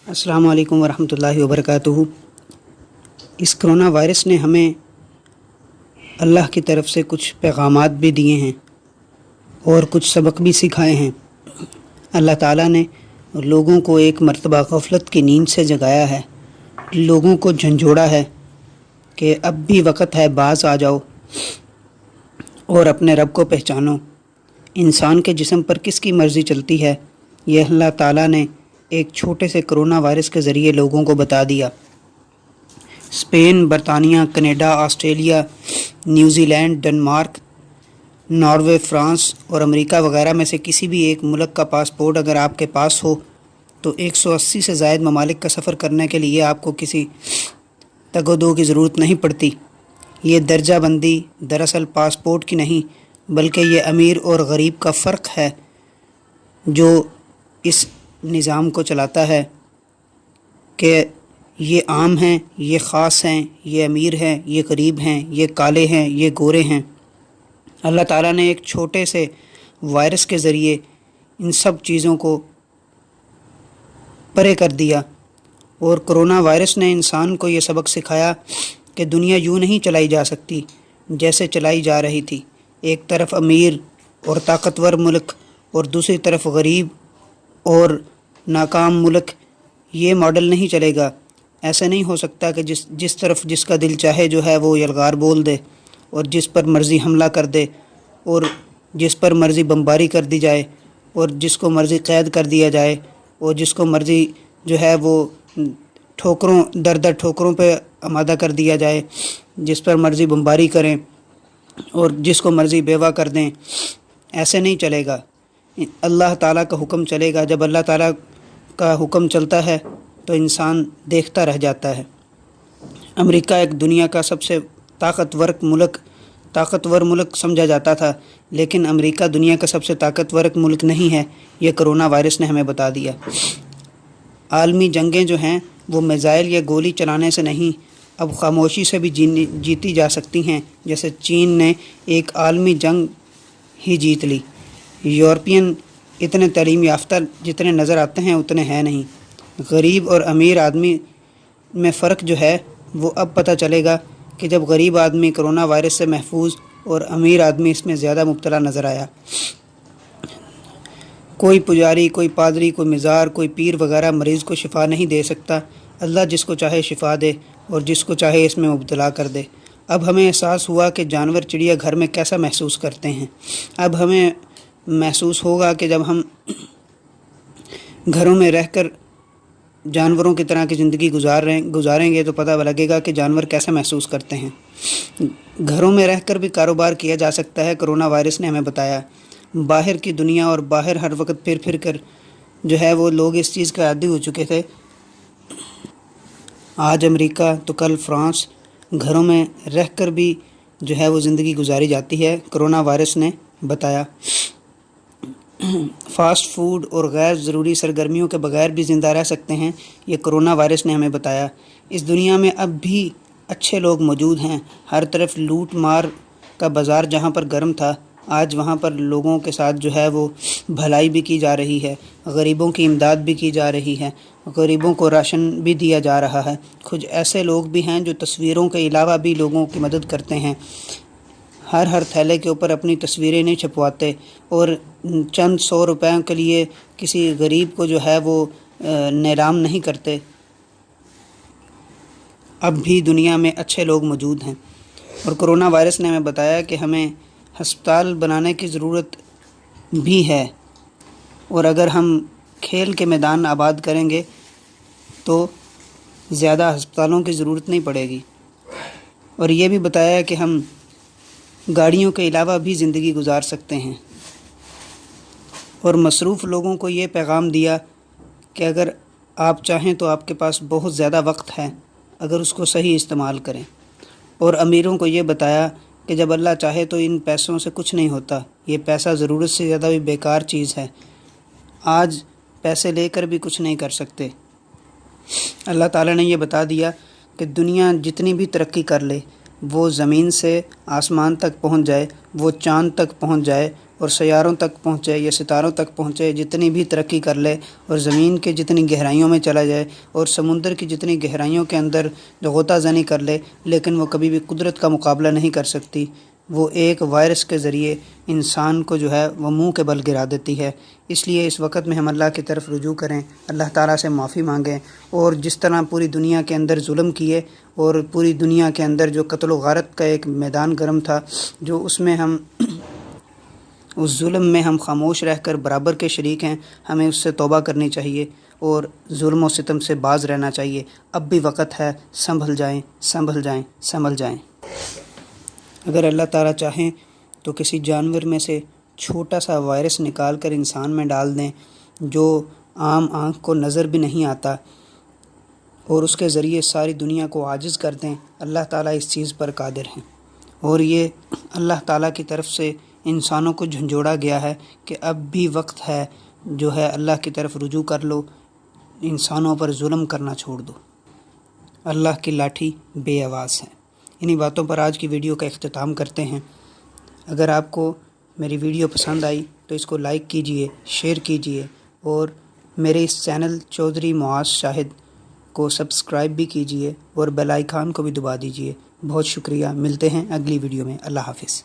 अस्सलामु अलैकुम वरहमतुल्लाहि वबरकातुहू। इस कोरोना वायरस ने हमें अल्लाह की तरफ से कुछ पैगामात भी दिए हैं और कुछ सबक भी सिखाए हैं। अल्लाह ताला ने लोगों को एक मर्तबा गफलत की नींद से जगाया है, लोगों को झंझोड़ा है कि अब भी वक़्त है, बाज आ जाओ और अपने रब को पहचानो। इंसान के जिस्म पर किसकी मर्ज़ी चलती है, यह अल्लाह ताला ने एक छोटे से कोरोना वायरस के ज़रिए लोगों को बता दिया। स्पेन, बरतानिया, Canada, Australia, New Zealand, Denmark, Norway, France और अमेरिका वगैरह में से किसी भी एक मुल्क का पासपोर्ट अगर आपके पास हो तो 180 से ज़ायद ममालिक का सफ़र करने के लिए आपको किसी तगोदो की ज़रूरत नहीं पड़ती। ये दर्जा बंदी दरअसल पासपोर्ट की नहीं बल्कि ये अमीर और गरीब का फ़र्क है जो इस निज़ाम को चलाता है कि ये आम हैं, ये ख़ास हैं, ये अमीर हैं, ये गरीब हैं, ये काले हैं, ये गोरे हैं। अल्लाह ताला ने एक छोटे से वायरस के ज़रिए इन सब चीज़ों को परे कर दिया और कोरोना वायरस ने इंसान को ये सबक सिखाया कि दुनिया यूँ नहीं चलाई जा सकती जैसे चलाई जा रही थी। एक तरफ अमीर और ताकतवर मुल्क और दूसरी तरफ गरीब और नाकाम मुल्क, ये मॉडल नहीं चलेगा। ऐसा नहीं हो सकता कि जिस तरफ जिसका दिल चाहे जो है वो यलगार बोल दे और जिस पर मर्ज़ी हमला कर दे और जिस पर मर्ज़ी बमबारी कर दी जाए और जिसको मर्ज़ी क़ैद कर दिया जाए और जिसको मर्ज़ी जो है वो ठोकरों दर दर ठोकरों पे आमादा कर दिया जाए, जिस पर मर्ज़ी बमबारी करें और जिसको मर्ज़ी बेवा कर दें। ऐसे नहीं चलेगा। अल्लाह ताला का हुक्म चलेगा। जब अल्लाह ताला का हुक्म चलता है तो इंसान देखता रह जाता है। अमेरिका एक दुनिया का सबसे ताकतवर मुल्क समझा जाता था, लेकिन अमेरिका दुनिया का सबसे ताकतवर मुल्क नहीं है। यह कोरोना वायरस ने हमें बता दिया। आलमी जंगें जो हैं वो मिज़ाइल या गोली चलाने से नहीं, अब खामोशी से भी जीती जा सकती हैं। जैसे चीन ने एक आलमी जंग ही जीत ली। यूरोपियन इतने तालीम याफ्ता जितने नज़र आते हैं उतने हैं नहीं। गरीब और अमीर आदमी में फ़र्क जो है वो अब पता चलेगा कि जब गरीब आदमी कोरोना वायरस से महफूज और अमीर आदमी इसमें ज़्यादा मुब्तला नज़र आया। कोई पुजारी, कोई पादरी, कोई मिज़ार, कोई पीर वगैरह मरीज़ को शिफा नहीं दे सकता। अल्लाह जिसको चाहे शिफा दे और जिसको चाहे इसमें मुब्तला कर दे। अब हमें एहसास हुआ कि जानवर चिड़िया घर में कैसा महसूस करते हैं। अब हमें महसूस होगा कि जब हम घरों में रहकर जानवरों की तरह की ज़िंदगी गुजारेंगे तो पता लगेगा कि जानवर कैसा महसूस करते हैं। घरों में रहकर भी कारोबार किया जा सकता है, कोरोना वायरस ने हमें बताया। बाहर की दुनिया और बाहर हर वक्त फिर कर जो है वो लोग इस चीज़ का आदी हो चुके थे। आज अमेरिका तो कल फ्रांस, घरों में रहकर भी जो है वो ज़िंदगी गुजारी जाती है, कोरोना वायरस ने बताया। फ़ास्ट फूड और गैर ज़रूरी सरगर्मियों के बगैर भी ज़िंदा रह सकते हैं, ये कोरोना वायरस ने हमें बताया। इस दुनिया में अब भी अच्छे लोग मौजूद हैं। हर तरफ लूट मार का बाज़ार जहाँ पर गर्म था, आज वहाँ पर लोगों के साथ जो है वो भलाई भी की जा रही है, गरीबों की इमदाद भी की जा रही है, गरीबों को राशन भी दिया जा रहा है। कुछ ऐसे लोग भी हैं जो तस्वीरों के अलावा भी लोगों की मदद करते हैं। हर थैले के ऊपर अपनी तस्वीरें नहीं छपवाते और चंद 100 रुपयों के लिए किसी गरीब को जो है वो नीलाम नहीं करते। अब भी दुनिया में अच्छे लोग मौजूद हैं और कोरोना वायरस ने हमें बताया कि हमें हस्पताल बनाने की ज़रूरत भी है और अगर हम खेल के मैदान आबाद करेंगे तो ज़्यादा हस्पतालों की ज़रूरत नहीं पड़ेगी। और ये भी बताया कि हम गाड़ियों के अलावा भी ज़िंदगी गुजार सकते हैं और मसरूफ़ लोगों को ये पैगाम दिया कि अगर आप चाहें तो आपके पास बहुत ज़्यादा वक्त है अगर उसको सही इस्तेमाल करें। और अमीरों को ये बताया कि जब अल्लाह चाहे तो इन पैसों से कुछ नहीं होता, ये पैसा ज़रूरत से ज़्यादा भी बेकार चीज़ है। आज पैसे लेकर भी कुछ नहीं कर सकते। अल्लाह ताला ने ये बता दिया कि दुनिया जितनी भी तरक्की कर ले, वो ज़मीन से आसमान तक पहुंच जाए, वो चाँद तक पहुंच जाए, اور سیاروں تک پہنچے یا ستاروں تک پہنچے، جتنی بھی ترقی کر لے اور زمین کے جتنی گہرائیوں میں چلا جائے اور سمندر کی جتنی گہرائیوں کے اندر غوطہ زنی کر لے، لیکن وہ کبھی بھی قدرت کا مقابلہ نہیں کر سکتی۔ وہ ایک وائرس کے ذریعے انسان کو جو ہے وہ منہ کے بل گرا دیتی ہے۔ اس لیے اس وقت میں ہم اللہ کی طرف رجوع کریں، اللہ تعالیٰ سے معافی مانگیں، اور جس طرح پوری دنیا کے اندر ظلم کیے اور پوری دنیا کے اندر جو قتل و غارت کا ایک میدان گرم تھا، جو اس میں ہم اس ظلم میں ہم خاموش رہ کر برابر کے شریک ہیں، ہمیں اس سے توبہ کرنی چاہیے اور ظلم و ستم سے باز رہنا چاہیے۔ اب بھی وقت ہے، سنبھل جائیں، سنبھل جائیں، سنبھل جائیں۔ اگر اللہ تعالیٰ چاہیں تو کسی جانور میں سے چھوٹا سا وائرس نکال کر انسان میں ڈال دیں جو عام آنکھ کو نظر بھی نہیں آتا، اور اس کے ذریعے ساری دنیا کو عاجز کر دیں، اللہ تعالیٰ اس چیز پر قادر ہیں۔ اور یہ اللہ تعالیٰ کی طرف سے انسانوں کو جھنجھوڑا گیا ہے کہ اب بھی وقت ہے، جو ہے اللہ کی طرف رجوع کر لو، انسانوں پر ظلم کرنا چھوڑ دو۔ اللہ کی لاٹھی بے آواز ہے۔ انہی باتوں پر آج کی ویڈیو کا اختتام کرتے ہیں۔ اگر آپ کو میری ویڈیو پسند آئی تو اس کو لائک کیجئے، شیئر کیجئے، اور میرے اس چینل چودھری معاذ شاہد کو سبسکرائب بھی کیجئے اور بیل آئیکن کو بھی دبا دیجئے۔ بہت شکریہ، ملتے ہیں اگلی ویڈیو میں۔ اللہ حافظ۔